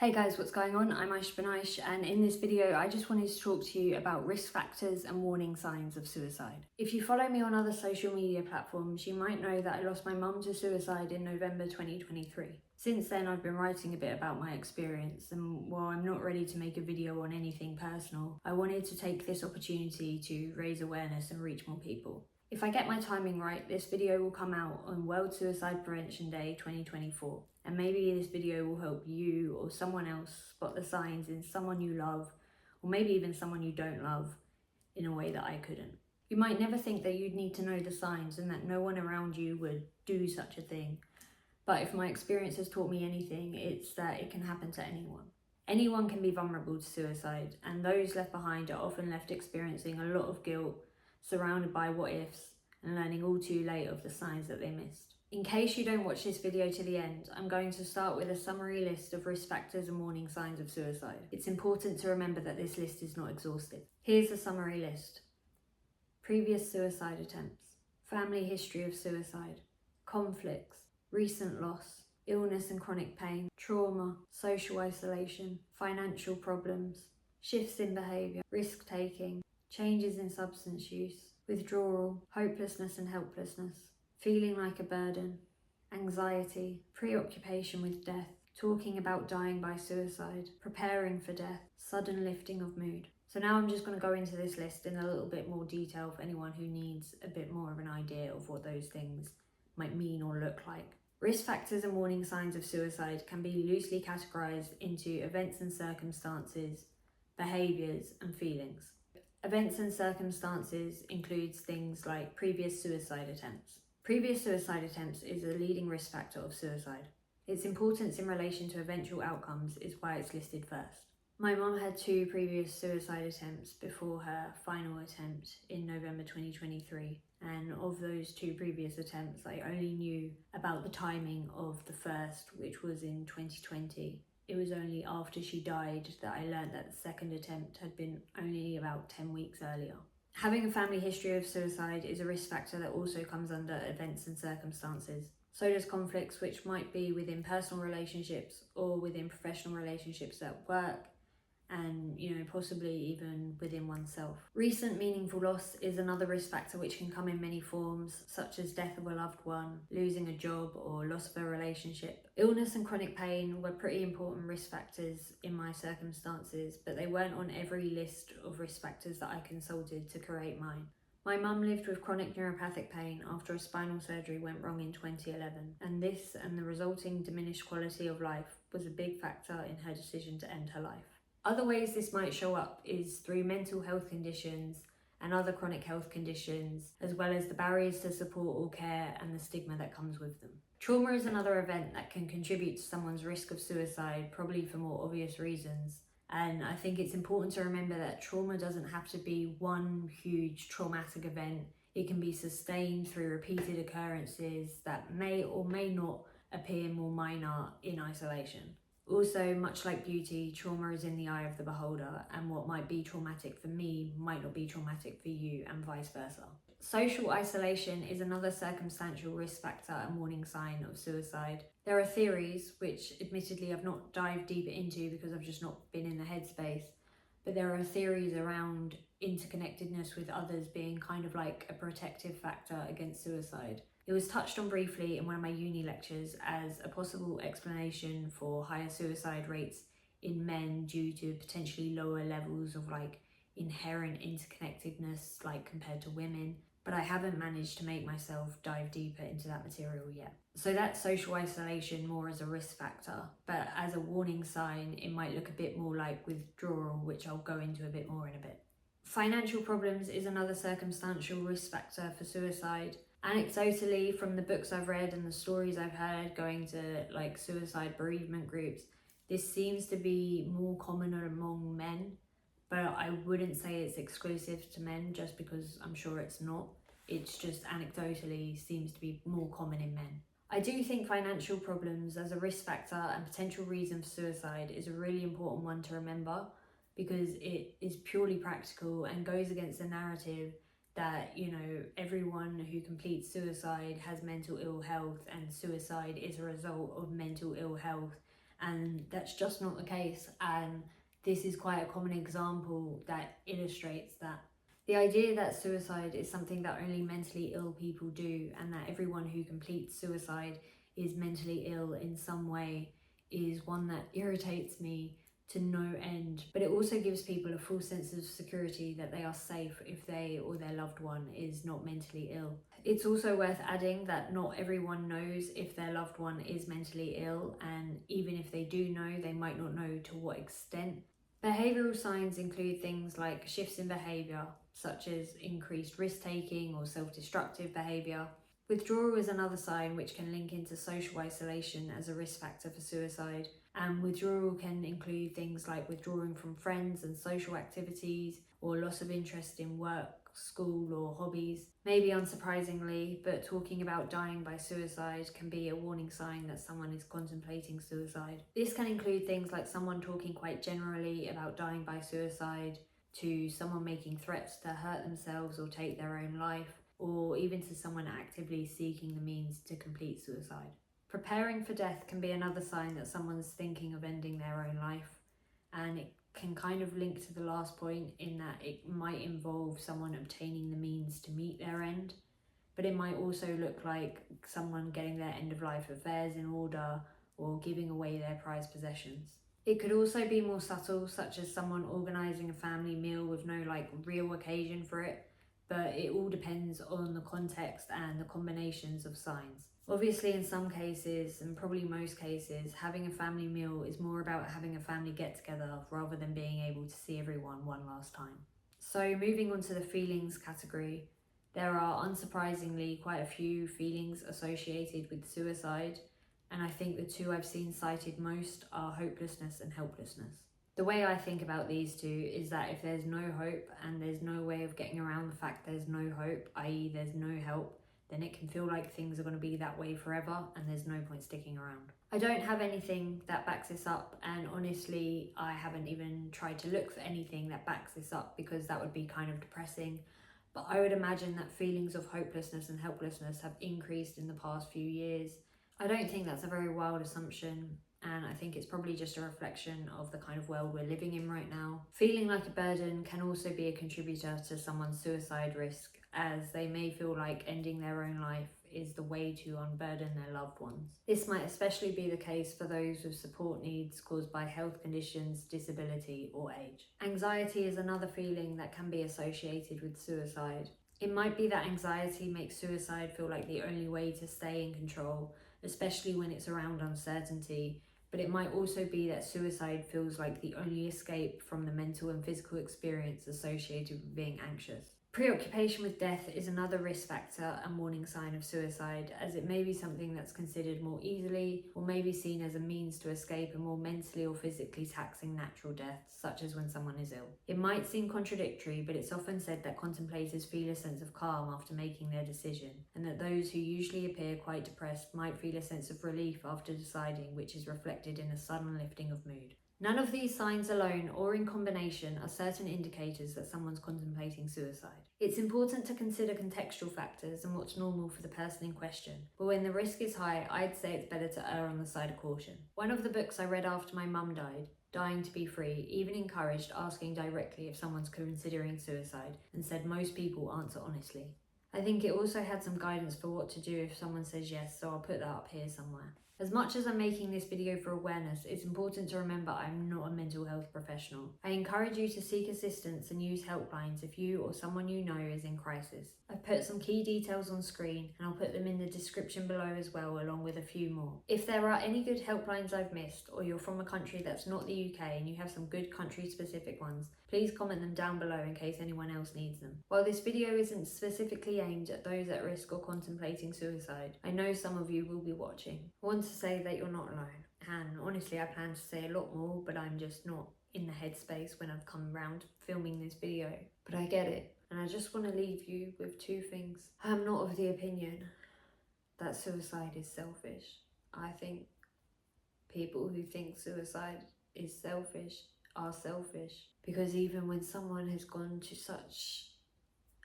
Hey guys, what's going on? I'm Aish Banaish, and in this video I just wanted to talk to you about risk factors and warning signs of suicide. If you follow me on other social media platforms, you might know that I lost my mum to suicide in November 2023. Since then I've been writing a bit about my experience, and while I'm not ready to make a video on anything personal, I wanted to take this opportunity to raise awareness and reach more people. If I get my timing right, this video will come out on World Suicide Prevention Day 2024, and maybe this video will help you or someone else spot the signs in someone you love, or maybe even someone you don't love, in a way that I couldn't. You might never think that you'd need to know the signs and that no one around you would do such a thing, but if my experience has taught me anything, it's that it can happen to anyone. Anyone can be vulnerable to suicide, and those left behind are often left experiencing a lot of guilt, surrounded by what ifs, and learning all too late of the signs that they missed. In case you don't watch this video to the end, I'm going to start with a summary list of risk factors and warning signs of suicide. It's important to remember that this list is not exhaustive. Here's the summary list. Previous suicide attempts, family history of suicide, conflicts, recent loss, illness and chronic pain, trauma, social isolation, financial problems, shifts in behaviour, risk-taking, changes in substance use, withdrawal, hopelessness and helplessness, feeling like a burden, anxiety, preoccupation with death, talking about dying by suicide, preparing for death, sudden lifting of mood. So now I'm just going to go into this list in a little bit more detail for anyone who needs a bit more of an idea of what those things might mean or look like. Risk factors and warning signs of suicide can be loosely categorised into events and circumstances, behaviours and feelings. Events and circumstances includes things like previous suicide attempts. Previous suicide attempts is a leading risk factor of suicide. Its importance in relation to eventual outcomes is why it's listed first. My mum had 2 previous suicide attempts before her final attempt in November 2023, and of those 2 previous attempts I only knew about the timing of the first, which was in 2020. It was only after she died that I learned that the second attempt had been only about 10 weeks earlier. Having a family history of suicide is a risk factor that also comes under events and circumstances. So does conflicts, which might be within personal relationships or within professional relationships at work, and possibly even within oneself. Recent meaningful loss is another risk factor which can come in many forms, such as death of a loved one, losing a job, or loss of a relationship. Illness and chronic pain were pretty important risk factors in my circumstances, but they weren't on every list of risk factors that I consulted to create mine. My mum lived with chronic neuropathic pain after a spinal surgery went wrong in 2011, and this and the resulting diminished quality of life was a big factor in her decision to end her life. Other ways this might show up is through mental health conditions and other chronic health conditions, as well as the barriers to support or care and the stigma that comes with them. Trauma is another event that can contribute to someone's risk of suicide, probably for more obvious reasons. And I think it's important to remember that trauma doesn't have to be one huge traumatic event. It can be sustained through repeated occurrences that may or may not appear more minor in isolation. Also, much like beauty, trauma is in the eye of the beholder, and what might be traumatic for me might not be traumatic for you, and vice versa. Social isolation is another circumstantial risk factor and warning sign of suicide. There are theories, which admittedly I've not dived deeper into because I've just not been in the headspace, but there are theories around interconnectedness with others being kind of like a protective factor against suicide. It was touched on briefly in one of my uni lectures as a possible explanation for higher suicide rates in men due to potentially lower levels of inherent interconnectedness compared to women, but I haven't managed to make myself dive deeper into that material yet. So that's social isolation more as a risk factor, but as a warning sign it might look a bit more like withdrawal, which I'll go into a bit more in a bit. Financial problems is another circumstantial risk factor for suicide. Anecdotally, from the books I've read and the stories I've heard going to suicide bereavement groups, this seems to be more common among men, but I wouldn't say it's exclusive to men just because I'm sure it's not. It's just anecdotally seems to be more common in men. I do think financial problems as a risk factor and potential reason for suicide is a really important one to remember, because it is purely practical and goes against the narrative that everyone who completes suicide has mental ill health and suicide is a result of mental ill health, and that's just not the case. And this is quite a common example that illustrates that. The idea that suicide is something that only mentally ill people do, and that everyone who completes suicide is mentally ill in some way, is one that irritates me to no end. But it also gives people a full sense of security that they are safe if they or their loved one is not mentally ill. It's also worth adding that not everyone knows if their loved one is mentally ill, and even if they do know, they might not know to what extent. Behavioural signs include things like shifts in behaviour, such as increased risk-taking or self-destructive behaviour. Withdrawal is another sign which can link into social isolation as a risk factor for suicide. And withdrawal can include things like withdrawing from friends and social activities, or loss of interest in work, school or hobbies. Maybe unsurprisingly, but talking about dying by suicide can be a warning sign that someone is contemplating suicide. This can include things like someone talking quite generally about dying by suicide, to someone making threats to hurt themselves or take their own life, or even to someone actively seeking the means to complete suicide. Preparing for death can be another sign that someone's thinking of ending their own life, and it can kind of link to the last point in that it might involve someone obtaining the means to meet their end, but it might also look like someone getting their end of life affairs in order or giving away their prized possessions. It could also be more subtle, such as someone organising a family meal with no real occasion for it, but it all depends on the context and the combinations of signs. Obviously, in some cases, and probably most cases, having a family meal is more about having a family get-together rather than being able to see everyone one last time. So moving on to the feelings category, there are unsurprisingly quite a few feelings associated with suicide, and I think the two I've seen cited most are hopelessness and helplessness. The way I think about these two is that if there's no hope and there's no way of getting around the fact there's no hope, i.e. there's no help, then it can feel like things are going to be that way forever and there's no point sticking around. I don't have anything that backs this up, and honestly I haven't even tried to look for anything that backs this up because that would be kind of depressing, but I would imagine that feelings of hopelessness and helplessness have increased in the past few years. I don't think that's a very wild assumption, and I think it's probably just a reflection of the kind of world we're living in right now. Feeling like a burden can also be a contributor to someone's suicide risk, as they may feel like ending their own life is the way to unburden their loved ones. This might especially be the case for those with support needs caused by health conditions, disability, or age. Anxiety is another feeling that can be associated with suicide. It might be that anxiety makes suicide feel like the only way to stay in control, especially when it's around uncertainty, but it might also be that suicide feels like the only escape from the mental and physical experience associated with being anxious. Preoccupation with death is another risk factor and warning sign of suicide, as it may be something that's considered more easily, or may be seen as a means to escape a more mentally or physically taxing natural death, such as when someone is ill. It might seem contradictory, but it's often said that contemplators feel a sense of calm after making their decision, and that those who usually appear quite depressed might feel a sense of relief after deciding, which is reflected in a sudden lifting of mood. None of these signs alone or in combination are certain indicators that someone's contemplating suicide. It's important to consider contextual factors and what's normal for the person in question, but when the risk is high, I'd say it's better to err on the side of caution. One of the books I read after my mum died, Dying to Be Free, even encouraged asking directly if someone's considering suicide, and said most people answer honestly. I think it also had some guidance for what to do if someone says yes, so I'll put that up here somewhere. As much as I'm making this video for awareness, it's important to remember I'm not a mental health professional. I encourage you to seek assistance and use helplines if you or someone you know is in crisis. I've put some key details on screen and I'll put them in the description below as well, along with a few more. If there are any good helplines I've missed, or you're from a country that's not the UK and you have some good country specific ones, please comment them down below in case anyone else needs them. While this video isn't specifically aimed at those at risk or contemplating suicide, I know some of you will be watching. I want to say that you're not alone, and honestly I plan to say a lot more, but I'm just not in the headspace when I've come around filming this video. But I get it, and I just want to leave you with two things. I'm not of the opinion that suicide is selfish. I think people who think suicide is selfish are selfish, because even when someone has gone to such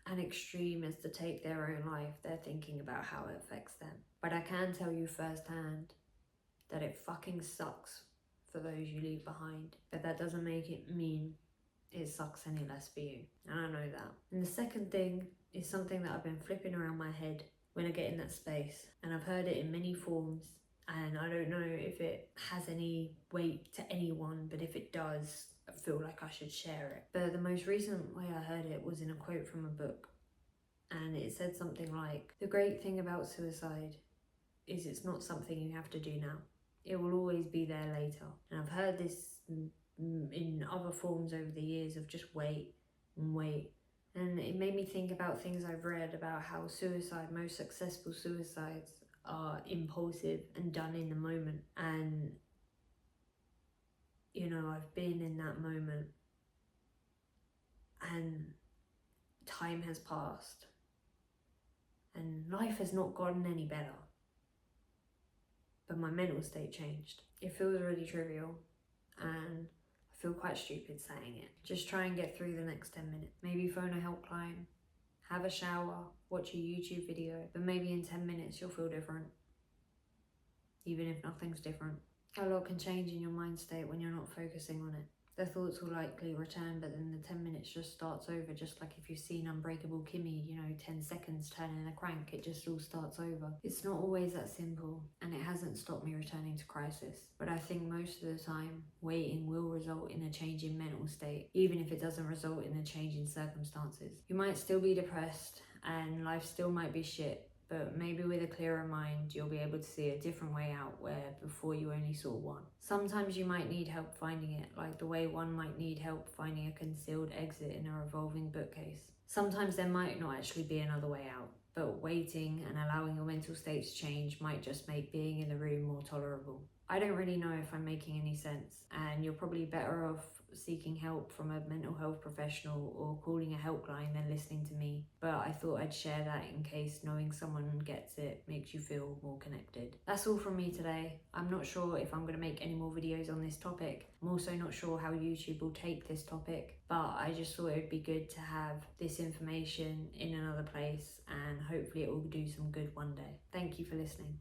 an extreme as to take their own life, they're thinking about how it affects them. But I can tell you firsthand that it fucking sucks for those you leave behind, but that doesn't make it mean it sucks any less for you, and I know that. And the second thing is something that I've been flipping around my head when I get in that space, and I've heard it in many forms, and I don't know if it has any weight to anyone, but if it does, I feel like I should share it. But the most recent way I heard it was in a quote from a book, and it said something like, the great thing about suicide is it's not something you have to do now. It will always be there later. And I've heard this in other forms over the years of just wait and wait. And it made me think about things I've read about how most successful suicides are impulsive and done in the moment. And, you know, I've been in that moment and time has passed and life has not gotten any better. But my mental state changed. It feels really trivial and I feel quite stupid saying it. Just try and get through the next 10 minutes. Maybe phone a helpline, have a shower, watch a YouTube video, but maybe in 10 minutes you'll feel different, even if nothing's different. A lot can change in your mind state when you're not focusing on it. The thoughts will likely return, but then the 10 minutes just starts over, just like if you've seen Unbreakable Kimmy, 10 seconds turning a crank, it just all starts over. It's not always that simple, and it hasn't stopped me returning to crisis. But I think most of the time, waiting will result in a change in mental state, even if it doesn't result in a change in circumstances. You might still be depressed, and life still might be shit, but maybe with a clearer mind, you'll be able to see a different way out where before you only saw one. Sometimes you might need help finding it, like the way one might need help finding a concealed exit in a revolving bookcase. Sometimes there might not actually be another way out, but waiting and allowing your mental state to change might just make being in the room more tolerable. I don't really know if I'm making any sense, and you're probably better off seeking help from a mental health professional or calling a helpline than listening to me, but I thought I'd share that in case knowing someone gets it makes you feel more connected. That's all from me today. I'm not sure if I'm going to make any more videos on this topic. I'm also not sure how YouTube will take this topic, but I just thought it would be good to have this information in another place, and hopefully it will do some good one day. Thank you for listening.